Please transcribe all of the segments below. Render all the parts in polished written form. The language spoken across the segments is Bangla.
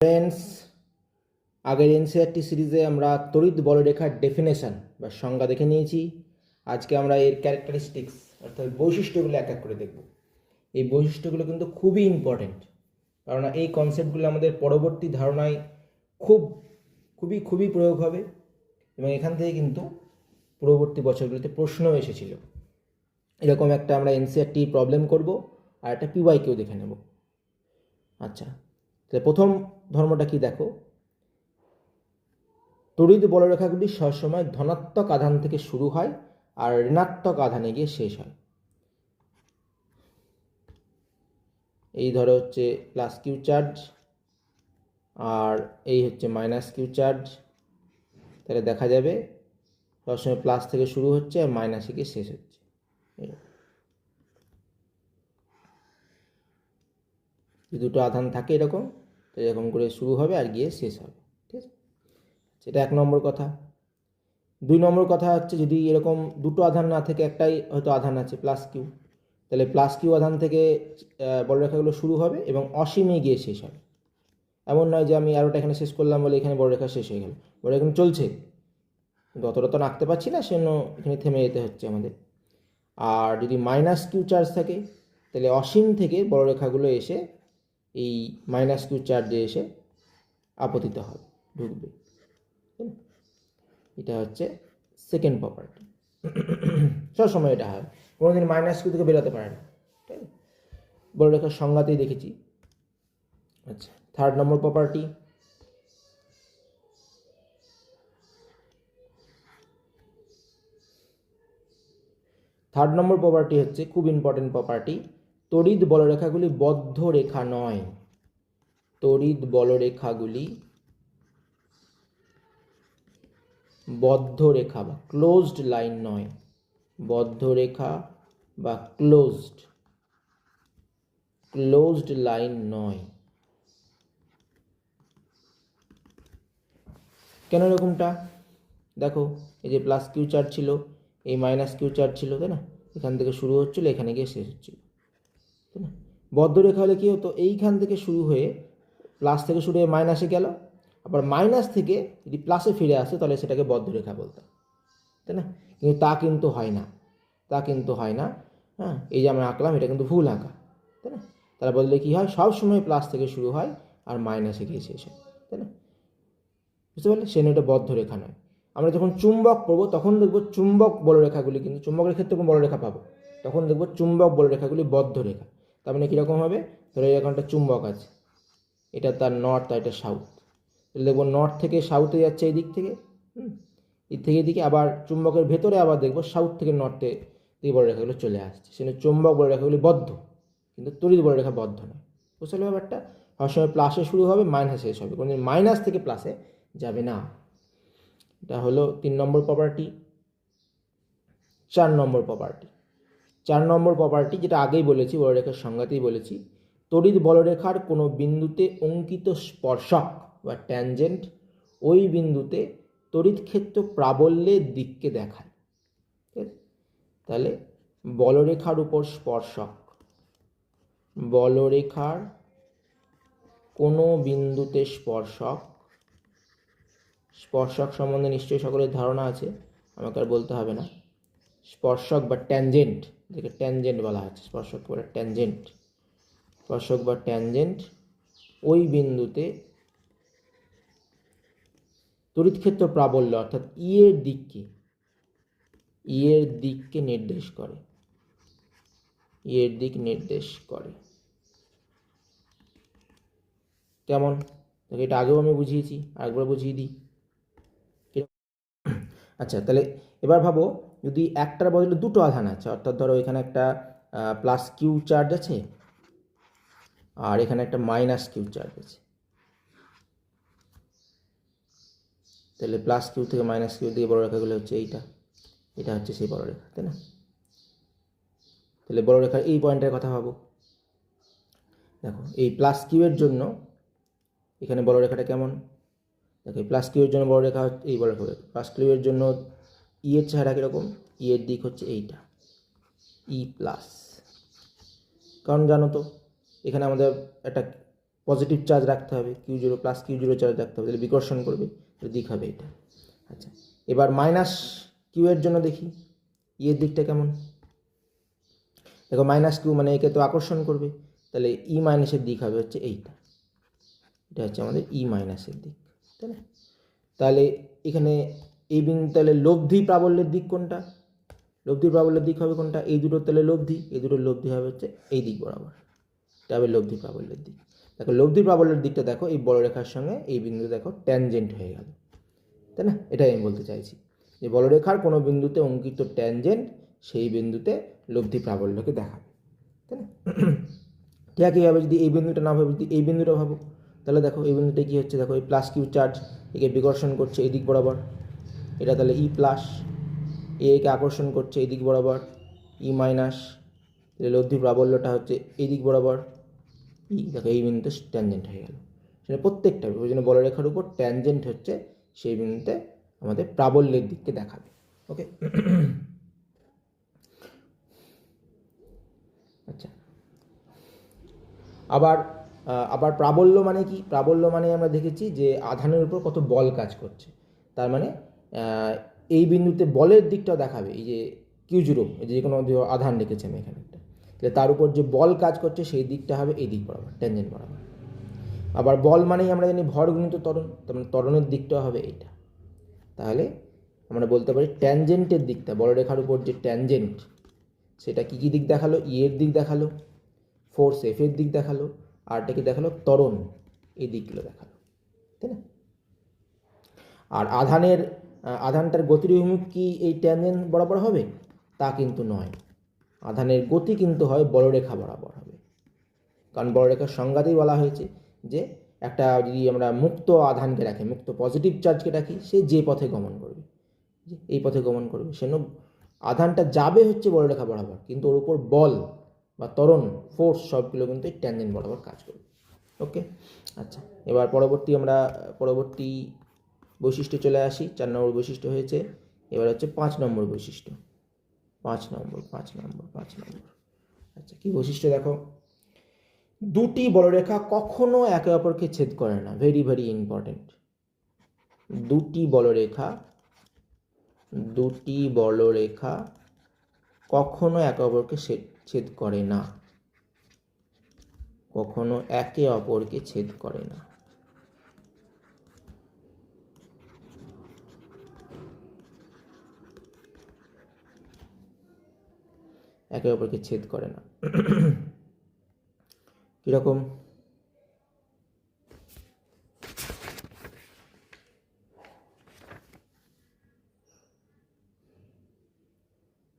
ফ্রেন্ডস, আগের এনসিইআরটি সিরিজে আমরা তড়িৎ বলরেখার ডেফিনেশন বা সংজ্ঞা দেখে নিয়েছি। আজকে আমরা এর ক্যারেক্টারিস্টিক্স অর্থাৎ বৈশিষ্ট্যগুলো এক এক করে দেখব। এই বৈশিষ্ট্যগুলো কিন্তু খুবই ইম্পর্টেন্ট, কারণ এই কনসেপ্টগুলো আমাদের পরবর্তী ধারণায় খুবই প্রয়োগ হবে এবং এখান থেকে কিন্তু পূর্ববর্তী বছরগুলোতে প্রশ্নও এসেছিল। এরকম একটা আমরা এনসিইআরটি প্রবলেম করব আর একটা পিওয়াইকিউ দেখে নেব। আচ্ছা, তাহলে প্রথম ধর্মটা কি দেখো, তড়িৎ বলরেখাগুলি সবসময় ধনাত্মক আধান থেকে শুরু হয় আর ঋণাত্মক আধানে গিয়ে শেষ হয়। এই ধরো হচ্ছে প্লাস কিউ চার্জ আর এই হচ্ছে মাইনাস কিউ চার্জ। তাহলে দেখা যাবে সবসময় প্লাস থেকে শুরু হচ্ছে আর মাইনাসে গিয়ে শেষ হচ্ছে। দুটো আধান থাকে এরকম, তো এরকম করে শুরু হবে আর গিয়ে শেষ হবে। ঠিক আছে, সেটা এক নম্বর কথা। দুই নম্বর কথা হচ্ছে, যদি এরকম দুটো আধান না থেকে একটাই হয়তো আধান আছে প্লাস কিউ, তাহলে প্লাস কিউ আধান থেকে বলরেখাগুলো শুরু হবে এবং অসীমে গিয়ে শেষ হবে। এমন নয় যে আমি আরোটা এখানে শেষ করলাম বলে এখানে বলরেখা শেষ হয়ে গেল, বলরেখা এখন চলছে কিন্তু অতটা তো আঁকতে পারছি না, সেজন্য এখানে থেমে যেতে হচ্ছে আমাদের। আর যদি মাইনাস কিউ চার্জ থাকে তাহলে অসীম থেকে বলরেখাগুলো এসে এই মাইনাস কিউ চার্জে এসে আপতিত হবে, ঢুকবে। এটা হচ্ছে সেকেন্ড প্রপার্টি। সবসময় এটা হয়, কোনোদিন মাইনাস কিউ থেকে বেরোতে পারে না, ঠিক আছে, বলরেখার সংজ্ঞাতেই দেখেছি। আচ্ছা, third number property, third number property হচ্ছে খুব ইম্পর্টেন্ট প্রপার্টি, তড়িৎ বলরেখাগুলি বদ্ধ রেখা নয়। তড়িৎ বলরেখাগুলি বদ্ধ রেখা বা ক্লোজড লাইন নয়। বদ্ধ রেখা বা ক্লোজড লাইন নয়। কেন এরকমটা দেখো, এই যে প্লাস কিউ চার্জ ছিল, এই মাইনাস কিউ চার্জ ছিল, তাই না? এখান থেকে শুরু হচ্ছিল, এখানে গিয়ে শেষ হচ্ছিল, তাই না? বদ্ধরেখা হলে কী হতো, এইখান থেকে শুরু হয়ে প্লাস থেকে শুরু হয়ে মাইনাসে গেল, আবার মাইনাস থেকে যদি প্লাসে ফিরে আসে তাহলে সেটাকে বদ্ধরেখা বলতাম, তাই না? কিন্তু তা কিন্তু হয় না, হ্যাঁ, এই যে আমরা আঁকলাম এটা কিন্তু ভুল আঁকা, তাই না? তার বদলে কী হয়, সবসময় প্লাস থেকে শুরু হয় আর মাইনাসে গিয়ে শেষ হয়, তাই না? বুঝতে পারলে, সে এটা বদ্ধরেখা নয়। আমরা যখন চুম্বক পড়বো তখন দেখবো চুম্বক বলরেখাগুলি, কিন্তু চুম্বকের ক্ষেত্রে কোনো বলরেখা পাবো, তখন দেখবো চুম্বক বলরেখাগুলি বদ্ধরেখা। তার মানে কীরকম হবে, ধরো এরকম একটা চুম্বক আছে, এটা তার নর্থ আর এটা সাউথ, তাহলে দেখবো নর্থ থেকে সাউথে যাচ্ছে এই দিক থেকে, এর থেকে এদিকে, আবার চুম্বকের ভেতরে আবার দেখবো সাউথ থেকে নর্থে এই বলরেখাগুলো চলে আসছে। সেখানে চুম্বক বলরেখাগুলি বদ্ধ, কিন্তু তড়িৎ বলরেখা বদ্ধ নয়। বুঝতে পারলে ব্যাপারটা? সবসময় প্লাসে শুরু হবে, মাইনাসে শেষ হবে, কোনোদিন মাইনাস থেকে প্লাসে যাবে না। এটা হলো 3 নম্বর প্রপার্টি। 4 নম্বর প্রপার্টি, যেটা আগেই বলেছি, বলরেখার সংজ্ঞাতেই বলেছি, তড়িৎ বলরেখার কোনো বিন্দুতে অঙ্কিত স্পর্শক বা ট্যানজেন্ট ওই বিন্দুতে তড়িৎ ক্ষেত্র প্রাবল্যের দিককে দেখায়। ঠিক আছে, তাহলে বলরেখার উপর স্পর্শক, বলরেখার কোনো বিন্দুতে স্পর্শক সম্বন্ধে নিশ্চয়ই সকলের ধারণা আছে, আমাকে আর বলতে হবে না। স্পর্শক বা ট্যানজেন্ট, যেটা ট্যানজেন্ট বলা হচ্ছে, স্পর্শক বা ট্যানজেন্ট ওই বিন্দুতে তড়িৎক্ষেত্র প্রাবল্য অর্থাৎ এর দিককে নির্দেশ করে। কেমন, এটা আগেও আমি বুঝিয়েছি, আরেকবার বুঝিয়ে দিই। আচ্ছা, তাহলে এবার ভাবো, যদি একটার বদলে দুটো আধান আছে, অর্থাৎ ধরো এখানে একটা প্লাস কিউ চার্জ আছে আর এখানে একটা মাইনাস কিউ চার্জ আছে, তাহলে প্লাস কিউ থেকে মাইনাস কিউ দিয়ে বলরেখাগুলো হচ্ছে এটা হচ্ছে সেই বলরেখা, তাই না? তাহলে বলরেখার এই পয়েন্টের কথা ভাবো, দেখো এই প্লাস কিউ এর জন্য এখানে বলরেখাটা কেমন, দেখো প্লাস কিউ এর জন্য বলরেখা হচ্ছে এই বলরেখা, প্লাস কিউ এর জন্য ই এর চেহারা কীরকম, ই এর দিক হচ্ছে এইটা, ই প্লাস। কারণ জানো তো, এখানে আমাদের একটা পজিটিভ চার্জ রাখতে হবে, Q0 প্লাস Q0 চার্জ রাখতে হবে, তাহলে বিকর্ষণ করবে, তাহলে দিক হবে এটা। আচ্ছা, এবার মাইনাস কিউ এর জন্য দেখি এর দিকটা কেমন। দেখো মাইনাস কিউ মানে একে তো আকর্ষণ করবে, তাহলে ই মাইনাসের দিক হবে হচ্ছে এইটা, এটা হচ্ছে আমাদের ই মাইনাসের দিক, তাই না? তাহলে এখানে এই বিন্দু, তাহলে লব্ধি প্রাবল্যের দিক কোনটা? লব্ধি প্রাবল্যের দিক হবে কোনটা? এই দুটোর তাহলে লব্ধি, এই দুটোর লব্ধি হবে হচ্ছে এই দিক বরাবর, এটা হবে লব্ধি প্রাবল্যের দিক। দেখো লব্ধি প্রাবল্যের দিকটা দেখো এই বড় রেখার সঙ্গে এই বিন্দু দেখো ট্যানজেন্ট হয়ে গেল, তাই না? এটাই আমি বলতে চাইছি যে বলরেখার কোনো বিন্দুতে অঙ্কিত ট্যানজেন্ট সেই বিন্দুতে লব্ধি প্রাবল্যকে দেখাবে, তাই না? ঠিক একইভাবে যদি এই বিন্দুটা না ভাবো, যদি এই বিন্দুটা ভাবো, তাহলে দেখো এই বিন্দুটা কী হচ্ছে, দেখো এই প্লাস কিউ চার্জ একে বিকর্ষণ করছে এই দিক বরাবর, এটা তাহলে ই প্লাস, একে আকর্ষণ করছে এই দিক বরাবর ই মাইনাস, তাহলে লব্ধি প্রাবল্যটা হচ্ছে এই দিক বরাবর ই, দেখো এই বিন্দুতে ট্যানজেন্ট হয়ে গেল। সেটা প্রত্যেকটা ওই জন্য বলরেখার উপর ট্যানজেন্ট হচ্ছে সেই বিন্দুতে আমাদের প্রাবল্যের দিককে দেখাবে। ওকে, আচ্ছা, আবার প্রাবল্য মানে কি? প্রাবল্য মানে আমরা দেখেছি যে আধানের উপর কত বল কাজ করছে, তার মানে এই বিন্দুতে বলের দিকটাও দেখাবে। এই যে Q0 যে কোনো আধান রেখেছি আমি এখানে একটা, তাহলে তার উপর যে বল কাজ করছে সেই দিকটা হবে এই দিক বরাবর, ট্যানজেন্ট বরাবর। আবার বল মানেই আমরা জানি ভর গুণিত ত্বরণ, তার মানে ত্বরণের দিকটাও হবে এইটা। তাহলে আমরা বলতে পারি ট্যানজেন্টের দিকটা, বলরেখার উপর যে ট্যানজেন্ট সেটা কী কী দিক দেখালো? এর দিক দেখালো, ফোর্স এফ এর দিক দেখালো, আরটা কি দেখালো? ত্বরণ, এই দিকগুলো দেখালো, তাই না? আর আধানটার গতির অভিমুখ কি এই ট্যানজেন্ট বরাবর হবে? তা কিন্তু নয়, আধানের গতি কিন্তু হয় বলরেখা বরাবর হবে। কারণ বলরেখার সংজ্ঞাতেই বলা হয়েছে যে একটা যদি আমরা মুক্ত আধানকে রাখি, মুক্ত পজিটিভ চার্জকে রাখি, সে যে পথে গমন করবে, এই পথে গমন করবে, সেজন্য আধানটা যাবে হচ্ছে বলরেখা বরাবর, কিন্তু ওর উপর বল বা ত্বরণ, ফোর্স সবগুলো কিন্তু এই ট্যানজেন্ট বরাবর কাজ করবে। ওকে, আচ্ছা, এবার পরবর্তী বৈশিষ্ট্য চলে আসি। 4 নম্বর বৈশিষ্ট্য হয়েছে, এবার হচ্ছে 5 নম্বর বৈশিষ্ট্য। 5 নম্বর। আচ্ছা, কি বৈশিষ্ট্য দেখো? দুটি বলরেখা কখনো একে অপরকে ছেদ করে না, ভেরি ভেরি ইম্পর্টেন্ট। দুটি বলরেখা কখনো একে অপরকে ছেদ করে না, কখনো একে অপরকে ছেদ করে না। একে অপরকে ছেদ করে না কিরকম?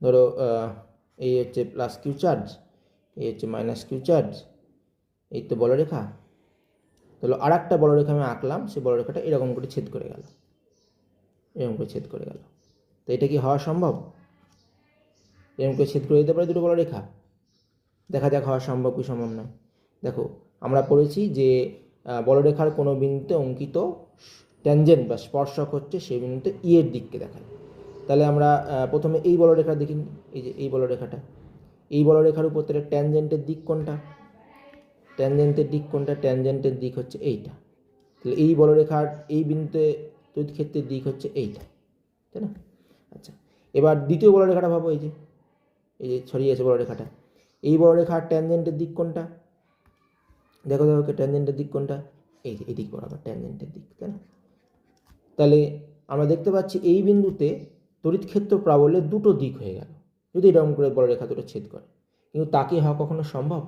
ধরো এই হচ্ছে প্লাস কিউ চার্জ, এই হচ্ছে মাইনাস কিউ চার্জ, এই তো বলরেখা। তাহলে আর একটা বলরেখা আমি আঁকলাম, সেই বলরেখাটা এরকম করে ছেদ করে গেল, এরকম করে ছেদ করে গেল। তো এটা কি হওয়া সম্ভব? এরকম করে ছেদ করে দিতে পারে দুটো বলরেখা? দেখা যাক হওয়া সম্ভব কি সম্ভব নয়। দেখো আমরা পড়েছি যে বলরেখার কোনো বিন্দুতে অঙ্কিত ট্যানজেন্ট বা স্পর্শক হচ্ছে সেই বিন্দুতে ই এর দিককে দেখায়। তাহলে আমরা প্রথমে এই বলরেখা দেখি, এই যে এই বলরেখাটা, এই বলরেখার উপর তাহলে ট্যানজেন্টের দিক কোনটা? ট্যানজেন্টের দিক হচ্ছে এইটা। তাহলে এই বলরেখার এই বিন্দুতে তড়িৎ ক্ষেত্রের দিক হচ্ছে এইটা, তাই না? আচ্ছা, এবার দ্বিতীয় বলরেখাটা ভাবো, এই যে ছড়িয়ে আছে বলরেখাটা, এই বলরেখার ট্যানজেন্টের দিক কোনটা? দেখো ট্যানজেন্টের দিক কোনটা? এই যে এই দিক বরাবর ট্যানজেন্টের দিক, তাই না? তাহলে আমরা দেখতে পাচ্ছি এই বিন্দুতে তড়িৎ ক্ষেত্র প্রাবল্যের দুটো দিক হয়ে গেল যদি এরকম করে বলরেখা দুটো ছেদ করে। কিন্তু তাকে হওয়া কখনো সম্ভব?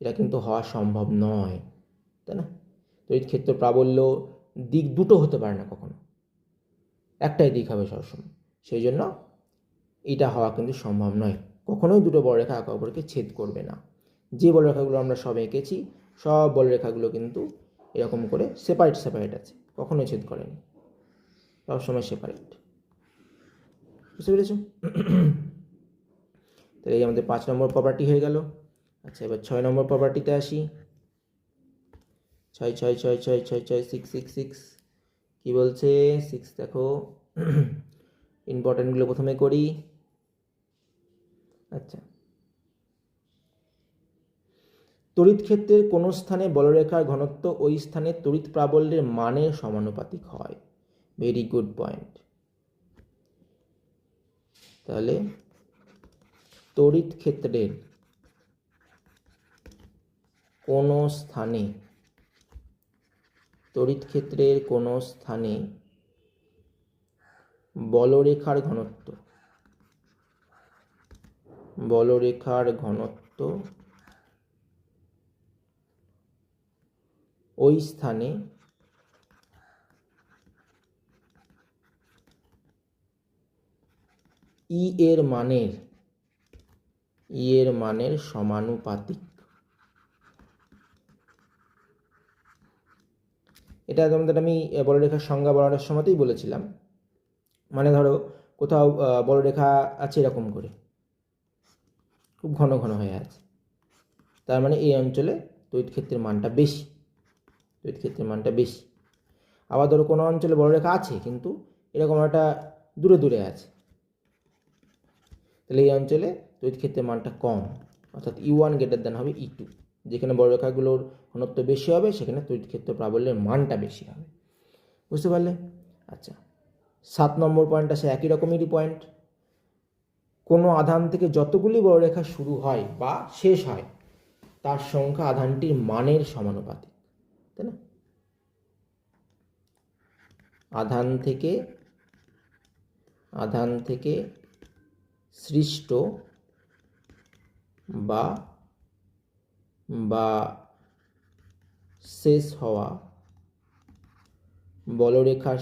এটা কিন্তু হওয়া সম্ভব নয়, তাই না? তড়িৎ ক্ষেত্র প্রাবল্য দিক দুটো হতে পারে না কখনো, একটাই দিক হবে সবসময়। সেই জন্য এটা হওয়া কিন্তু সম্ভব নয়, কখনোই দুটো বলরেখা একে অপরকে ছেদ করবে না। যে বলরেখাগুলো আমরা সব এঁকেছি, সব বলরেখাগুলো কিন্তু এরকম করে সেপারেট আছে, কখনোই ছেদ করেনি, সবসময় সেপারেট। বুঝতে পেরেছ? তাহলে এই আমাদের 5 নম্বর প্রপার্টি হয়ে গেল। আচ্ছা, এবার 6 নম্বর প্রপার্টিতে আসি। 6 6 6 6 6 6 6 6 6 কি বলছে? 6 দেখো, ইম্পর্টেন্টগুলো প্রথমে করি। আচ্ছা, তড়িৎ ক্ষেত্রের কোনো স্থানে বলরেখার ঘনত্ব ওই স্থানে তড়িৎ প্রাবল্যের মানের সমানুপাতিক হয়। Very good point. তাহলে তড়িৎ ক্ষেত্রের কোনো স্থানে বলরেখার ঘনত্ব ওই স্থানে ই এর মানের সমানুপাতিক। এটা তোমাদের আমি বলরেখার সংজ্ঞা বলার সময়তেই বলেছিলাম। মানে ধরো কোথাও বলরেখা আছে এরকম করে, খুব ঘন ঘন হয়ে আছে, তার মানে এই অঞ্চলে তড়িৎ ক্ষেত্রের মানটা বেশি। আবার ধরো কোনো অঞ্চলে বলরেখা আছে কিন্তু এরকম একটা দূরে দূরে আছে, তাহলে এই অঞ্চলে তড়িৎ ক্ষেত্রের মানটা কম, অর্থাৎ E1 গ্রেটার দেন হবে E2। যেখানে বলরেখাগুলোর ঘনত্ব বেশি হবে সেখানে তড়িৎ ক্ষেত্র প্রাবল্যের মানটা বেশি হবে। বুঝতে পারলে? আচ্ছা, 7 নম্বর পয়েন্ট আছে একই রকমেরই পয়েন্ট। কোনো আধান থেকে যতগুলি বলরেখা শুরু হয় বা শেষ হয় তার সংখ্যা আধানটির মানের সমানুপাতিক, তাই না? আধান থেকে সৃষ্ট বা শেষ হওয়া বলরেখার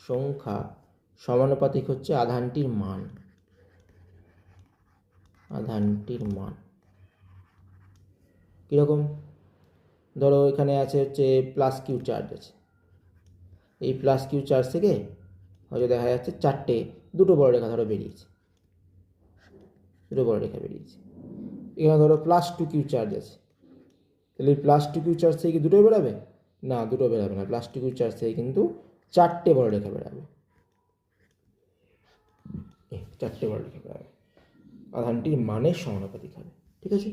সংখ্যা সমানুপাতিক হচ্ছে আধানটির মান। কীরকম? ধরো এখানে আছে হচ্ছে প্লাস কিউ চার্জ আছে, এই প্লাস কিউ চার্জ থেকে হয়তো দেখা যাচ্ছে দুটো বলরেখা ধরো বেরিয়েছে, এখানে ধরো প্লাস 2 কিউ চার্জ আছে, তাহলে এই প্লাস 2 কিউ চার্জ থেকে কি দুটো বেরাবে? না, দুটো বেরাবে না। প্লাস 2 কিউ চার্জ থেকে কিন্তু 4টে বলরেখা বেরাবে, আধানটির মানের সমানুপাতিক হবে। ঠিক আছে,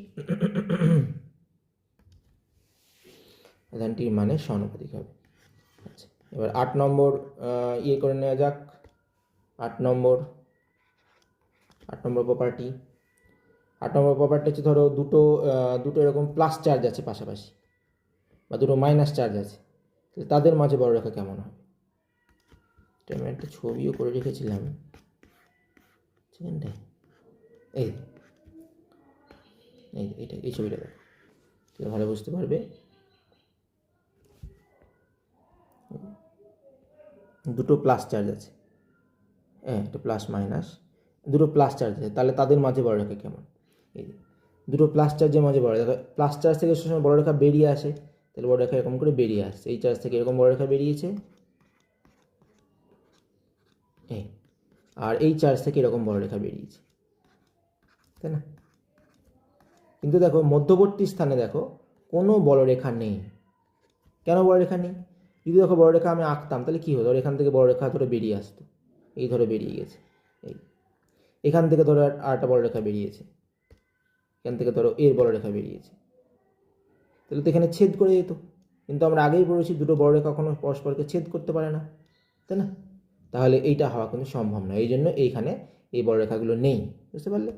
আধানটির মানের সমানুপাতিক হবে। আচ্ছা, এবার 8 নম্বর করে নেওয়া যাক। 8 নম্বর প্রপার্টি হচ্ছে ধরো দুটো এরকম প্লাস চার্জ আছে পাশাপাশি, বা দুটো মাইনাস চার্জ আছে, তাহলে তাদের মাঝে বলরেখা কেমন হবে? আমি একটা ছবিও করে রেখেছিলাম, এই ছবিটা দেখো, তাহলে ভালো বুঝতে পারবে। দুটো প্লাস চার্জ আছে, এটা প্লাস মাইনাস, দুটো প্লাস চার্জ আছে, তাহলে তাদের মাঝে বলরেখা কেমন? এই দুটো প্লাস চার্জের মাঝে বলরেখা, প্লাস চার্জ থেকে সময় বলরেখা বেরিয়ে আসে, তাহলে বলরেখা এরকম করে বেরিয়ে আসছে, এই চার্জ থেকে এরকম বলরেখা বেরিয়েছে, আর এই চার্জ থেকে এরকম বলরেখা বেরিয়েছে, তাই না? কিন্তু দেখো মধ্যবর্তী স্থানে দেখো কোনো বলরেখা নেই। কেন বলরেখা নেই? যদি দেখো বলরেখা আমি আঁকতাম তাহলে কী হতো? এখান থেকে বলরেখা ধরে বেরিয়ে আসতো, এই ধরে বেরিয়ে গেছে, এখান থেকে ধরো আরেকটা বলরেখা বেরিয়েছে, এখান থেকে ধরো এর বলরেখা বেরিয়েছে, তাহলে তো এখানে ছেদ করে যেত। কিন্তু আমরা আগেই বলেছি দুটো বলরেখা কখনো পরস্পরকে ছেদ করতে পারে না, তাই না? তাহলে এইটা হওয়া কিন্তু সম্ভব নয়, এই জন্য এইখানে এই বলরেখাগুলো নেই। বুঝতে পারলে?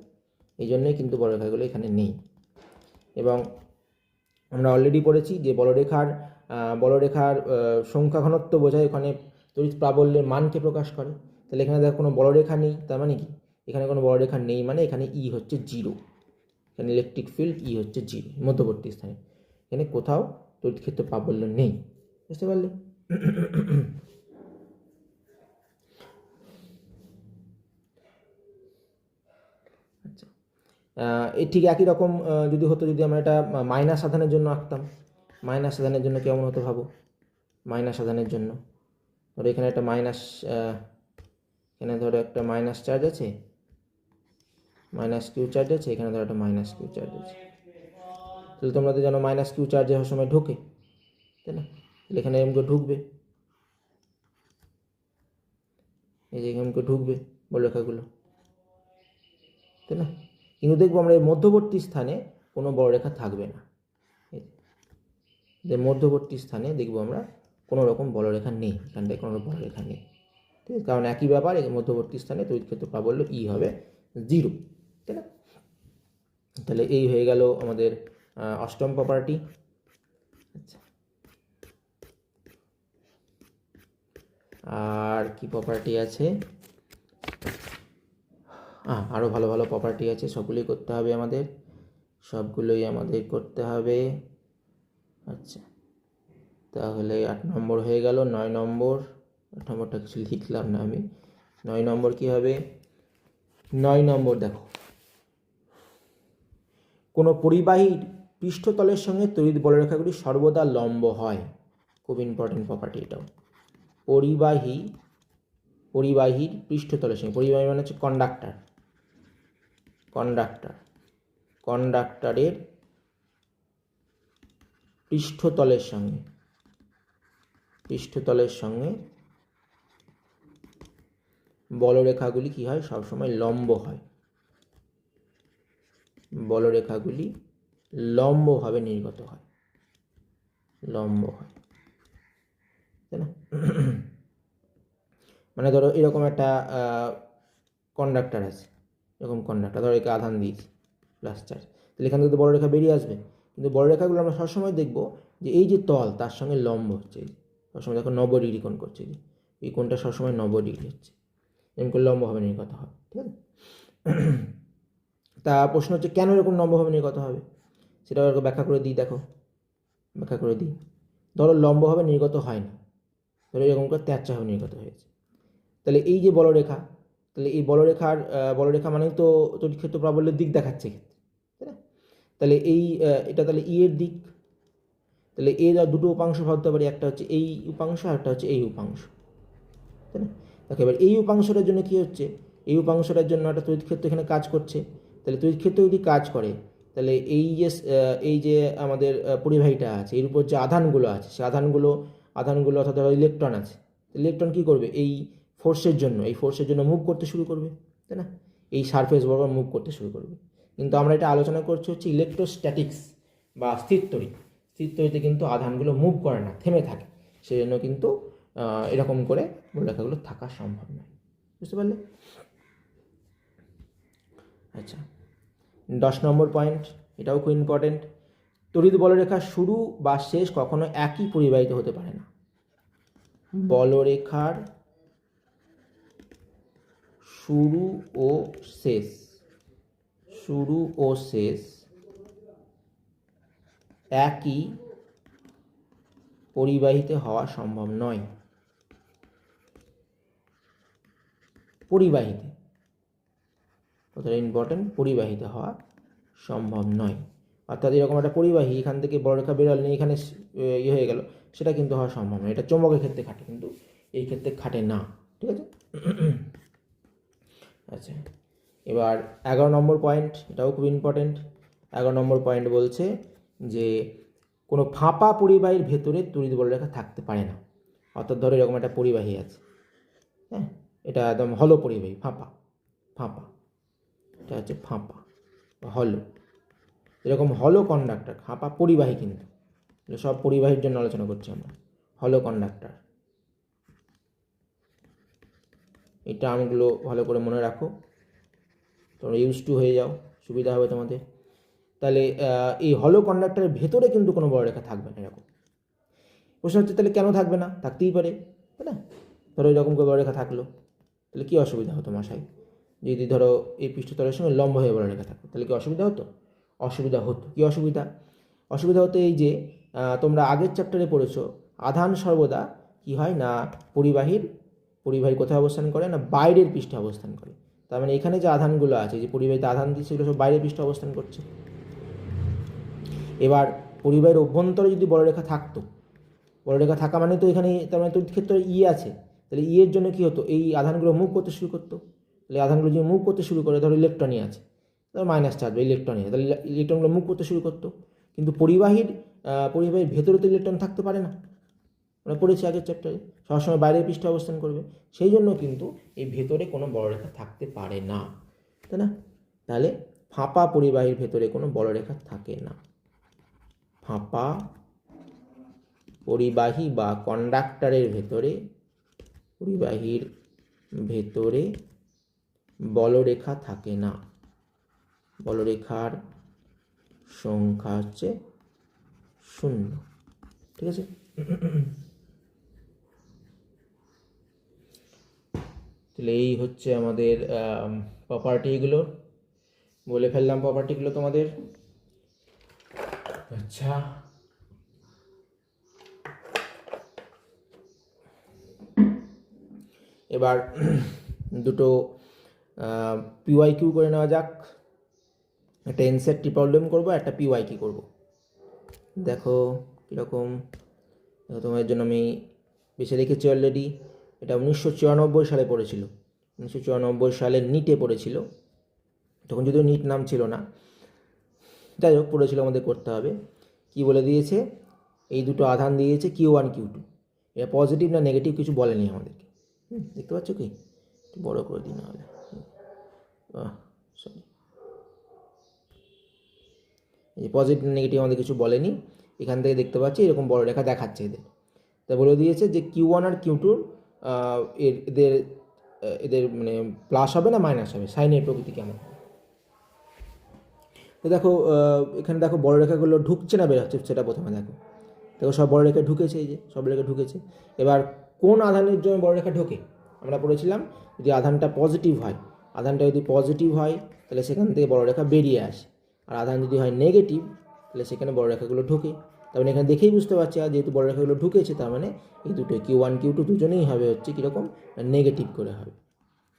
এই জন্যই কিন্তু বলরেখাগুলো এখানে নেই। এবং আমরা অলরেডি পড়েছি যে বলরেখার সংখ্যা ঘনত্ব বোঝায় ওখানে তড়িৎ প্রাবল্যের মানকে প্রকাশ করে। তাহলে এখানে দেখো কোনো বলরেখা নেই, তার মানে কি? এখানে কোনো বলরেখা নেই মানে এখানে ই হচ্ছে 0, এখানে ইলেকট্রিক ফিল্ড ই হচ্ছে 0 মধ্যবর্তী স্থানে, এখানে কোথাও তড়িৎ ক্ষেত্র প্রাবল্য নেই। বুঝতে পারলে? আচ্ছা, ঠিক একই রকম যদি হতো, যদি আমরা এটা মাইনাস আধানের জন্য আঁকতাম, মাইনাস আধানের জন্য কেমন হতো ভাবো? মাইনাস আধানের জন্য ধরো এখানে একটা এখানে ধরো একটা মাইনাস চার্জ আছে, মাইনাস কিউ চার্জ আছে, এখানে ধরো একটা মাইনাস কিউ চার্জ আছে। তাহলে তোমরা তো জানো মাইনাস কিউ চার্জ হওয়ার সময় ঢোকে, তাই না? তাহলে এখানে এম করে ঢুকবে, এই যে এম করে ঢুকবে বলরেখাগুলো, তাই না? কিন্তু দেখবো আমরা এই মধ্যবর্তী স্থানে কোনো বড় রেখা থাকবে না। যে মধ্যবর্তী স্থানে দেখবো আমরা কোনো রকম বড় রেখা নেই, এখানটায় কোনো বড় রেখা নেই, ঠিক আছে? কারণ একই ব্যাপার, এই মধ্যবর্তী স্থানে তড়িৎ ক্ষেত্র প্রাবল্য ই হবে 0, তাই না? তাহলে এই হয়ে গেল আমাদের অষ্টম প্রপার্টি। আচ্ছা, আর কি প্রপার্টি আছে? আরও ভালো ভালো প্রপার্টি আছে, সবগুলোই করতে হবে আমাদের, সবগুলোই আমাদের করতে হবে। আচ্ছা, তাহলে 8 নম্বর হয়ে গেল। 9 নম্বর, 8 নম্বরটা কিছু লিখলাম না আমি। 9 নম্বর কি হবে? 9 নম্বর দেখো, কোনো পরিবাহীর পৃষ্ঠতলের সঙ্গে তড়িৎ বলরেখাগুলি সর্বদা লম্ব হয়। খুব ইম্পর্টেন্ট প্রপার্টি এটাও। পরিবাহীর পৃষ্ঠতলের সঙ্গে, পরিবাহী মানে হচ্ছে কন্ডাক্টরের পৃষ্ঠতলের সঙ্গে বলরেখাগুলি কি হয়? সবসময় লম্ব হয়। বলরেখাগুলি লম্বভাবে নির্গত হয়, তাই না? মানে ধরো এরকম একটা কন্ডাক্টর আছে, এরকম কন্ডাক্টর, ধরো একে আধান দিয়েছি +4, তাহলে এখান থেকে তো বড় রেখা বেরিয়ে আসবে। কিন্তু বড় রেখাগুলো আমরা সবসময় দেখবো যে এই যে তল তার সঙ্গে লম্ব হচ্ছে, সবসময় দেখো 90 ডিগ্রি কোণ করছে, এই কোণটা সবসময় 90 ডিগ্রি হচ্ছে, এরকম করে লম্বভাবে নির্গত হবে, ঠিক আছে? তা প্রশ্ন হচ্ছে কেন এরকম লম্বভাবে নির্গত হবে, সেটা ব্যাখ্যা করে দিই। দেখো, ব্যাখ্যা করে দিই। ধরো লম্বভাবে নির্গত হয় না, ধরো এরকম করে তেরচাভাবে নির্গত হয়েছে, তাহলে এই যে বলরেখা, তাহলে এই বলরেখা মানেই তো তড়িৎ ক্ষেত্র প্রাবল্যের দিক দেখাচ্ছে, তাই না? তাহলে এটা তাহলে ই এর দিক, তাহলে এর দুটো উপাংশ ভাবতে পারি, একটা হচ্ছে এই উপাংশ আর একটা হচ্ছে এই উপাংশ, তাই না? দেখো এবার এই উপাংশটার জন্য কি হচ্ছে, এই উপাংশটার জন্য একটা তড়িৎ ক্ষেত্র এখানে কাজ করছে, তাহলে তড়িৎ ক্ষেত্র যদি কাজ করে, তাহলে এই যে আমাদের পরিবাহীটা আছে, এর উপর যে আধানগুলো আছে, সেই আধানগুলো অর্থাৎ ধরো ইলেকট্রন আছে, ইলেকট্রন কী করবে? এই ফোর্সের জন্য মুভ করতে শুরু করবে, তাই না? এই সারফেস বরাবর মুভ করতে শুরু করবে। কিন্তু আমরা এটা আলোচনা করছি হচ্ছে ইলেকট্রোস্ট্যাটিক্স বা স্থির তড়িতে কিন্তু আধানগুলো মুভ করে না, থেমে থাকে, সেই জন্য কিন্তু এরকম করে বলরেখাগুলো থাকা সম্ভব নয়। বুঝতে পারলে? আচ্ছা, 10 নম্বর পয়েন্ট, এটাও খুব ইম্পর্টেন্ট। তড়িৎ বলরেখার শুরু বা শেষ কখনো একই পরিবাহিত হতে পারে না। বলরেখার শুরু ও শেষ একই পরিবাহিত হওয়া সম্ভব নয়। কথাটা ইম্পর্টেন্ট, পরিবাহিত হওয়া সম্ভব নয়। অর্থাৎ এরকম একটা পরিবাহী এখান থেকে বলরেখা বেরোল নিয়ে এখানে হয়ে গেল, সেটা কিন্তু হওয়া সম্ভব নয়। এটা চৌম্বকের ক্ষেত্রে খাটে, কিন্তু এই ক্ষেত্রে খাটে না, ঠিক আছে? আচ্ছা, এবার 11 নম্বর পয়েন্ট, এটাও খুব ইম্পর্টেন্ট। 11 নম্বর পয়েন্ট বলছে যে কোনো ফাঁপা পরিবাহীর ভেতরে তড়িৎ বলরেখা থাকতে পারে না। অর্থাৎ ধরো এরকম একটা পরিবাহী আছে, হ্যাঁ, এটা একদম হলো পরিবাহী, ফাঁপা, এটা হচ্ছে ফাঁপা হলো, এরকম হলো কন্ডাক্টর, ফাঁপা পরিবাহী, কিন্তু সব পরিবাহীর জন্য আলোচনা করছি আমরা। হলো কন্ডাক্টর, এই টার্মগুলো ভালো করে মনে রাখো, তোমরা ইউজ টু হয়ে যাও, সুবিধা হবে তোমাদের। তাহলে এই হলো কন্ডাক্টরের ভেতরে কিন্তু কোনো বলরেখা থাকবে না, এরকম। প্রশ্ন হচ্ছে তাহলে কেন থাকবে না? থাকতেই পারে, তাই না? ধরো এরকম করে বলরেখা থাকলো, তাহলে কী অসুবিধা হতো মশাই? যদি ধরো এই পৃষ্ঠতলের সঙ্গে লম্ব হয়ে বলরেখা থাকতো, তাহলে কি অসুবিধা হতো? অসুবিধা হতো। কী অসুবিধা হতো? এই যে তোমরা আগের চ্যাপ্টারে পড়েছো, আধান সর্বদা কি হয় না, পরিবাহী কোথায় অবস্থান করে না, বাইরের পৃষ্ঠে অবস্থান করে। তার মানে এখানে যে আধানগুলো আছে, যে পরিবাহীতে আধান দিচ্ছে, সেগুলো সব বাইরের পৃষ্ঠে অবস্থান করছে। এবার পরিবাহীর অভ্যন্তরে যদি বলরেখা থাকতো, বলরেখা থাকা মানে তো এখানে তার মানে তড়িৎ ক্ষেত্রে ই আছে, তাহলে ই এর জন্য কী হতো? এই আধানগুলো মুভ করতে শুরু করতো। তাহলে আধানগুলো যদি মুভ করতে শুরু করে, ধরো ইলেকট্রনই আছে, ধরো মাইনাস চার্জ বা ইলেকট্রনই আছে, তাহলে ইলেকট্রনগুলো মুভ করতে শুরু করতো। কিন্তু পরিবাহীর ভেতরে তো ইলেকট্রন থাকতে পারে না, আমরা পড়েছি আগের চ্যাপ্টারে, সবসময় বাইরের পৃষ্ঠে অবস্থান করবে। সেই জন্য কিন্তু এই ভেতরে কোনো বলরেখা থাকতে পারে না, তাই না? তাহলে ফাঁপা পরিবাহীর ভেতরে কোনো বলরেখা থাকে না। ফাঁপা পরিবাহী বা কন্ডাক্টরের ভেতরে, পরিবাহীর ভেতরে বলরেখা থাকে না। বলরেখার সংখ্যা হচ্ছে 0। ঠিক আছে। তাহলে এই হচ্ছে আমাদের প্রপার্টিগুলো, বলে ফেললাম প্রপার্টিগুলো তোমাদের। আচ্ছা, এবার দুটো পিওয়াইকিউ করে নেওয়া যাক। একটা এনসিইআরটি প্রবলেম করবো, একটা পিওয়াইকিউ করবো। দেখো কীরকম, তোমাদের জন্য আমি বেছে রেখেছি অলরেডি। এটা 1994 সালে পড়েছিল, 1994 সালে নিটে পড়েছিল। তখন যদিও নিট নাম ছিল না, যাই হোক পড়েছিল, আমাদের করতে হবে। কি বলে দিয়েছে, এই দুটো আধান দিয়েছে Q1 Q2, এটা পজিটিভ না নেগেটিভ কিছু বলেনি আমাদেরকে। দেখতে পাচ্ছ কি, একটু বড় করে দিই, না হলে সরি, এই পজিটিভ নেগেটিভ আমাদের কিছু বলেনি। এখান থেকে দেখতে পাচ্ছি এরকম বড় রেখা দেখাচ্ছে এদের। তা বলে দিয়েছে যে Q1 আর Q2 এদের এদের মানে প্লাস হবে না মাইনাস হবে, সাইনের প্রকৃতি কেমন। তো দেখো এখানে দেখো বড় রেখাগুলো ঢুকছে না বের হচ্ছে, সেটা প্রথমে দেখো। দেখো সব বড় রেখা ঢুকেছে, এই যে সব রেখা ঢুকেছে। এবার কোন আধানের জন্য বড় রেখা ঢোকে, আমরা পড়েছিলাম যদি আধানটা পজিটিভ হয়, আধানটা যদি পজিটিভ হয় তাহলে সেখান থেকে বড় রেখা বেরিয়ে আসে, আর আধান যদি হয় নেগেটিভ তাহলে সেখানে বড় রেখাগুলো ঢোকে। তার মানে এখানে দেখেই বুঝতে পারছি, আর যেহেতু বড় রেখাগুলো ঢুকেছে তার মানে এই দুটো Q1 Q2 দুজনেই হবে হচ্ছে কীরকম, নেগেটিভ করে হবে,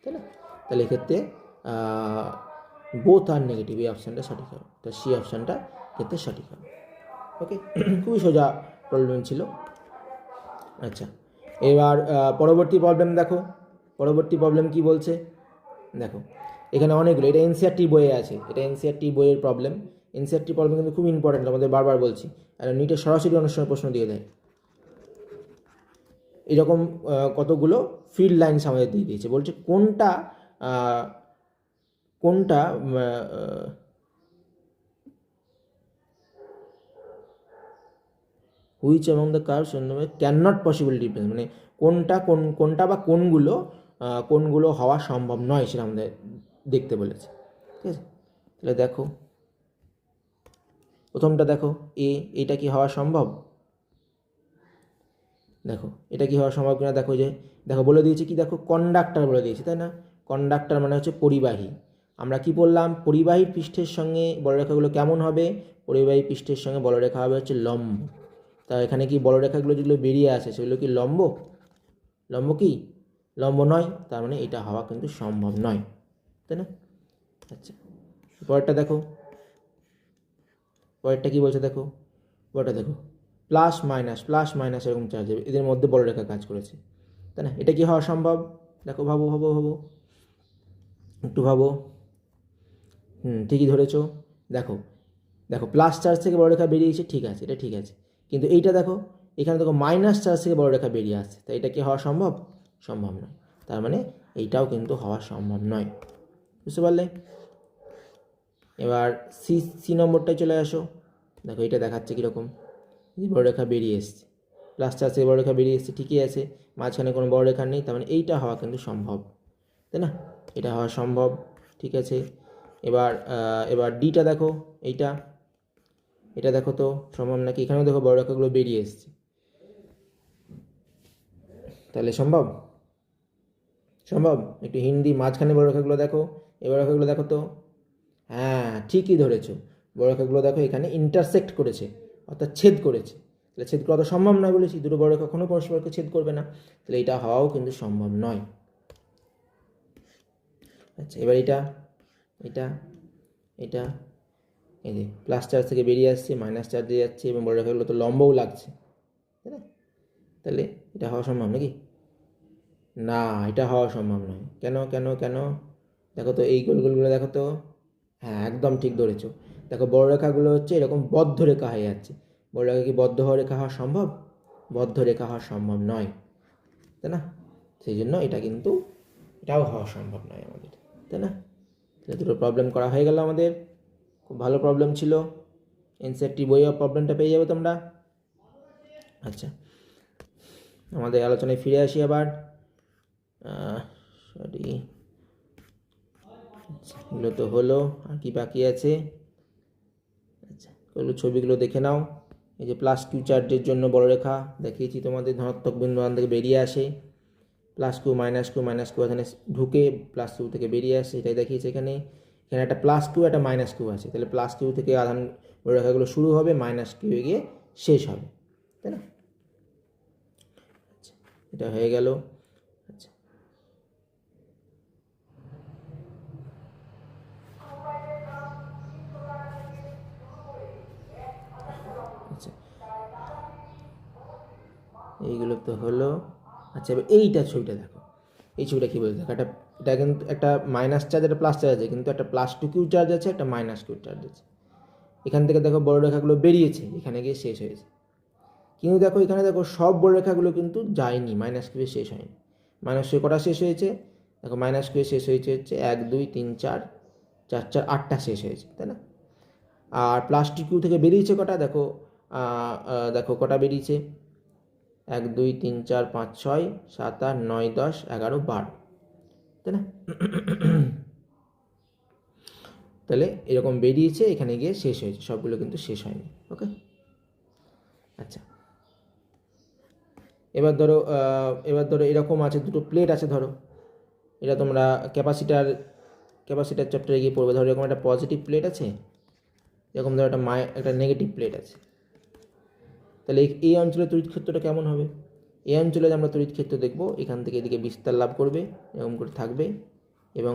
তাই না? তাহলে এক্ষেত্রে বোথ আর নেগেটিভ, এই অপশানটা সঠিক হবে। তো সি অপশানটা ক্ষেত্রে সঠিক হবে। ওকে, খুবই সোজা প্রবলেম ছিল। আচ্ছা, এবার পরবর্তী প্রবলেম দেখো। পরবর্তী প্রবলেম কি বলছে দেখো, এখানে অনেকগুলো, এটা এনসিইআরটি বইয়ে আছে, এটা এনসিইআরটি বইয়ের প্রবলেম। এনসিইআরটি প্রবলেম কিন্তু খুব ইম্পর্টেন্ট, আমাদের বারবার বলছি, আর নিটে সরাসরি অনেক সময় প্রশ্ন দিয়ে দেয়। এরকম কতগুলো ফিল্ড লাইন্স আমাদের দিয়ে দিয়েছে, বলছে কোনটা কোনটা which among the curves can not possible difference, মানে কোনটা বা কোনগুলো হওয়া সম্ভব নয় সেটা আমাদের দেখতে বলেছে। ঠিক আছে, তাহলে দেখো প্রথমটা দেখো, এটা কি হওয়া সম্ভব? দেখো এটা কি হওয়া সম্ভব কিনা দেখো, যে দেখো বলে দিয়েছে কি, দেখো কন্ডাক্টর বলে দিয়েছে, তাই না? কন্ডাক্টর মানে হচ্ছে পরিবাহী। আমরা কি বললাম, পরিবাহীর পৃষ্ঠের সঙ্গে বলরেখাগুলো কেমন হবে? পরিবাহী পৃষ্ঠের সঙ্গে বলরেখা হবে হচ্ছে লম্ব। তা এখানে কি বলরেখাগুলো যেগুলো বেরিয়ে আসে সেগুলো কি লম্ব? লম্ব কি? লম্ব নয়, তার মানে এটা হওয়া কিন্তু সম্ভব নয়, তাই না? আচ্ছা, পরেরটা দেখো, পরেরটা কি বলছে দেখো, পরেরটা দেখো, প্লাস মাইনাস এরকম চার্জ হবে, এদের মধ্যে বলরেখা কাজ করেছে, তাই না? এটা কি হওয়া সম্ভব? দেখো ভাবো একটু ভাবো। ঠিকই ধরেছো। দেখো দেখো প্লাস চার্জ থেকে বলরেখা বেরিয়েছে, ঠিক আছে, এটা ঠিক আছে, কিন্তু এইটা দেখো, এখানে দেখো মাইনাস চার্জ থেকে বলরেখা বেরিয়ে আসছে, তাই এটা কি হওয়া সম্ভব? সম্ভব নয়, তার মানে এইটাও কিন্তু হওয়া সম্ভব নয়। বুঝতে পারলে? এবার সি নম্বরটায় চলে আসো। দেখো এটা দেখাচ্ছে কীরকম, বড়রেখা বেরিয়ে এসছে, প্লাস চার্জ থেকে বড়রেখা বেরিয়ে এসছে, ঠিকই আছে, মাঝখানে কোনো বড়রেখা নেই, তার মানে এইটা হওয়া কিন্তু সম্ভব, তাই না? এটা হওয়া সম্ভব, ঠিক আছে। এবার ডিটা দেখো, এটা দেখো তো সম্ভব নাকি? এখানেও দেখো বড়রেখাগুলো বেরিয়ে এসছে, তাহলে সম্ভব? একটু হিন্দি, মাঝখানে বড়রেখাগুলো দেখো, এই বড়রেখাগুলো দেখো তো, হ্যাঁ ঠিকই ধরেছো, বড়রেখাগুলো দেখো এখানে ইন্টারসেক্ট করেছে, অর্থাৎ ছেদ করেছে। তাহলে ছেদ করা তো সম্ভব নয় বলেছি, দুটো বড়রেখা কখনো পরস্পরকে ছেদ করবে না, তাহলে এটা হওয়াও কিন্তু সম্ভব নয়। আচ্ছা, এবার এটা এই যে প্লাস চার্জ থেকে বেরিয়ে আসছে, মাইনাস চার্জে যাচ্ছে, এবং বড়রেখাগুলো তো লম্বও লাগছে, তাই না? তাহলে এটা হওয়া সম্ভব নাকি? না, এটা হওয়া সম্ভব নয়। কেন? দেখো তো এই গোলগুলো দেখো তো, হ্যাঁ একদম ঠিক ধরেছ। দেখো বড় রেখাগুলো হচ্ছে এরকম বদ্ধ রেখা হয়ে যাচ্ছে, বড় রেখা কি বদ্ধ হওয়া রেখা হওয়া সম্ভব? বদ্ধ রেখা হওয়া সম্ভব নয়, তাই না? সেই জন্য এটা কিন্তু এটাও হওয়া সম্ভব নয় আমাদের, তাই না? তাহলে দুটো প্রবলেম করা হয়ে গেল আমাদের, খুব ভালো প্রবলেম ছিল। এনসিইআরটি বইয়ে প্রবলেমটা পেয়ে যাবে তোমরা। আচ্ছা, আমাদের আলোচনায় ফিরে আসি আবার। সরি, এগুলো তো হলো, আর কি বাকি আছে? আচ্ছা, এগুলো ছবিগুলো দেখে নাও। এই যে প্লাস কিউ চার্জের জন্য বড়রেখা দেখিয়েছি তোমাদের, ধনাত্মক বিন্দু থেকে বেরিয়ে আসে, প্লাস কিউ মাইনাস কিউ এখানে ঢুকে প্লাস কিউ থেকে বেরিয়ে আসে, এটাই দেখিয়েছে এখানে। এখানে একটা প্লাস কিউ একটা মাইনাস কিউ আছে, তাহলে প্লাস কিউ থেকে আধান বড়রেখাগুলো শুরু হবে, মাইনাস কিউ গিয়ে শেষ হবে, তাই না? আচ্ছা, এটা হয়ে গেল। আচ্ছা, আচ্ছা, এইগুলো তো হলো। আচ্ছা, এবার এইটা ছবিটা দেখো, এই ছবিটা কী বলছে দেখো, এটা কিন্তু একটা মাইনাস চার্জ একটা প্লাস চার্জ আছে, কিন্তু একটা প্লাস টু কিউ চার্জ আছে, একটা মাইনাস কিউ চার্জ আছে। এখান থেকে দেখো বড় রেখাগুলো বেরিয়েছে, এখানে গিয়ে শেষ হয়েছে। কিন্তু দেখো এখানে দেখো সব বড় রেখাগুলো কিন্তু যায়নি, মাইনাস কিউ শেষ হয়নি। মাইনাস কিউ কটা শেষ হয়েছে দেখো, মাইনাস কিউ শেষ হয়েছে হচ্ছে 1 2 3 4 4 4 8টা শেষ হয়েছে, তাই না? আর প্লাস টু কিউ থেকে বেরিয়েছে কটা দেখো, দেখো কটা বেরিয়েছে, 1 2 3 4 5 6 7 8 9 10 11 12, তাই না? তাহলে এরকম বেরিয়েছে, এখানে গিয়ে শেষ হয়েছে, সবগুলো কিন্তু শেষ হয়নি। ওকে, আচ্ছা, এবার ধরো এরকম আছে, দুটো প্লেট আছে ধরো, এটা তোমরা ক্যাপাসিটার চ্যাপ্টারে গিয়ে পড়বে। ধরো এরকম একটা পজিটিভ প্লেট আছে, এরকম ধরো একটা নেগেটিভ প্লেট আছে। তাহলে এই অঞ্চলে তড়িৎ ক্ষেত্রটা কেমন হবে? এই অঞ্চলে আমরা তড়িৎ ক্ষেত্র দেখব, এখান থেকে এদিকে বিস্তার লাভ করবে, এরকম করে থাকবে, এবং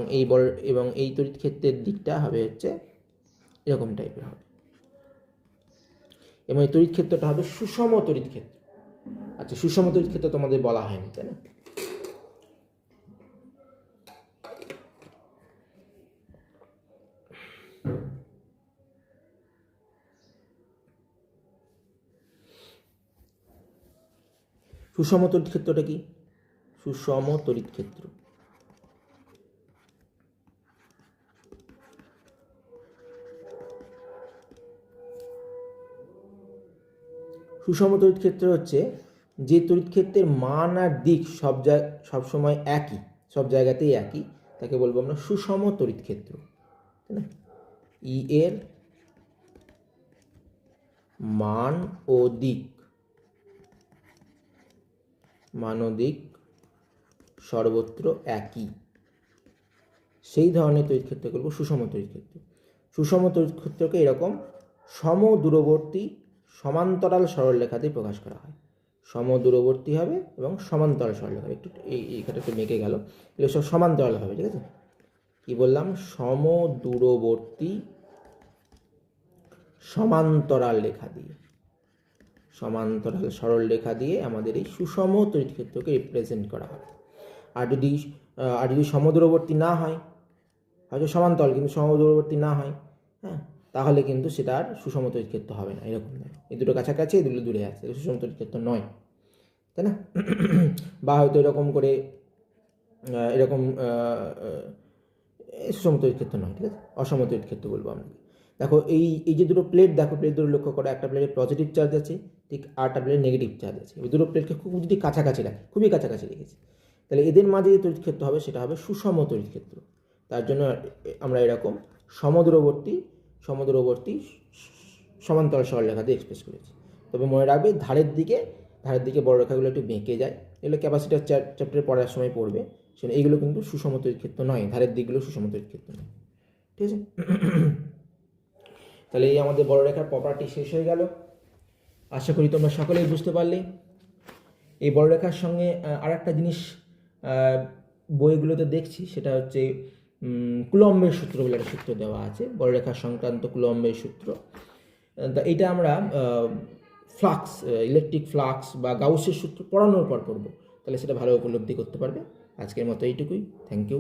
এই তড়িৎ ক্ষেত্রের দিকটা হবে হচ্ছে এরকম টাইপের হবে, এবং এই তড়িৎ ক্ষেত্রটা হবে সুষম তড়িৎ ক্ষেত্র। আচ্ছা, সুষম তড়িৎ ক্ষেত্র তোমাদের বলা হয়নি, তাই না? সুষম তড়িৎ ক্ষেত্রটা কি? সুষম তড়িৎ ক্ষেত্র, সুষম তড়িৎ ক্ষেত্র হচ্ছে যে তড়িৎ ক্ষেত্রের মান আর দিক সবসময় একই, সব জায়গাতেই একই, তাকে বলবো আমরা সুষম তড়িৎ ক্ষেত্র, তাই না? ই এর মান ও দিক সর্বত্র একই, সেই ধরনের তড়িৎ ক্ষেত্রকে বলবো সুষম তড়িৎ ক্ষেত্র। সুষম তড়িৎ ক্ষেত্রকে এরকম সমদূরবর্তী সমান্তরাল সরলরেখা দিয়ে প্রকাশ করা হয়। সমদূরবর্তী হবে এবং সমান্তরাল সরলরেখা, একটু এইখানে একটু মেকে গেল, এগুলো সব সমান্তরাল হবে, ঠিক আছে? কি বললাম? সমদূরবর্তী সমান্তরাল সরল রেখা দিয়ে আমাদের এই সুষম তড়িৎ ক্ষেত্রকে রিপ্রেজেন্ট করা হয়। আর যদি সমদূরবর্তী না হয়, হয়তো সমান্তরাল কিন্তু সমদূরবর্তী না হয়, হ্যাঁ, তাহলে কিন্তু সেটা আর সুষম তড়িৎ ক্ষেত্র হবে না। এরকম এই দুটো কাছাকাছি, এই দুটো দূরে আছে, সুষম তড়িৎ ক্ষেত্র নয়, তাই না? বা হয়তো এরকম করে সুষম তড়িৎ ক্ষেত্র নয়, ঠিক আছে, অসম তড়িৎ ক্ষেত্র বলবো আমরা। দেখো এই যে দুটো প্লেট, দেখো প্লেট দুটো লক্ষ্য করো, একটা প্লেটে পজিটিভ চার্জ আছে, ঠিক, আর একটা প্লেটে নেগেটিভ চার্জ আছে। এই দুটো প্লেটকে খুব যদি কাছাকাছি রাখে, খুবই কাছাকাছি রেখেছি, তাহলে এদের মাঝে যে তড়িৎ ক্ষেত্র হবে সেটা হবে সুষম তড়িৎ ক্ষেত্র। তার জন্য আমরা এরকম সমদূরবর্তী সমান্তরাল সরলরেখা দিয়ে এক্সপ্রেস করেছি। তবে মনে রাখবে ধারের দিকে বড় রেখাগুলো একটু বেঁকে যায়, এগুলো ক্যাপাসিটার চ্যাপ্টারে পড়ার সময় পড়বে, সেটা এইগুলো কিন্তু সুষম তড়িৎ ক্ষেত্র নয়, ধারের দিকগুলো সুষম তড়িৎ ক্ষেত্র নয়, ঠিক আছে? তাহলে এই আমাদের বড় রেখার প্রপার্টি শেষ হয়ে গেল। আশা করি তোমরা সকলেই বুঝতে পারলে। এই বড় রেখার সঙ্গে আর একটা জিনিস বইগুলোতে দেখছি, সেটা হচ্ছে কুলম্বের সূত্র বলে একটা সূত্র দেওয়া আছে, বড় রেখার সংক্রান্ত কুলম্বের সূত্র। তা এটা আমরা ইলেকট্রিক ফ্লাক্স বা গাউসের সূত্র পড়ানোর পর পড়বো, তাহলে সেটা ভালো উপলব্ধি করতে পারবে। আজকের মতো এইটুকুই, থ্যাংক ইউ।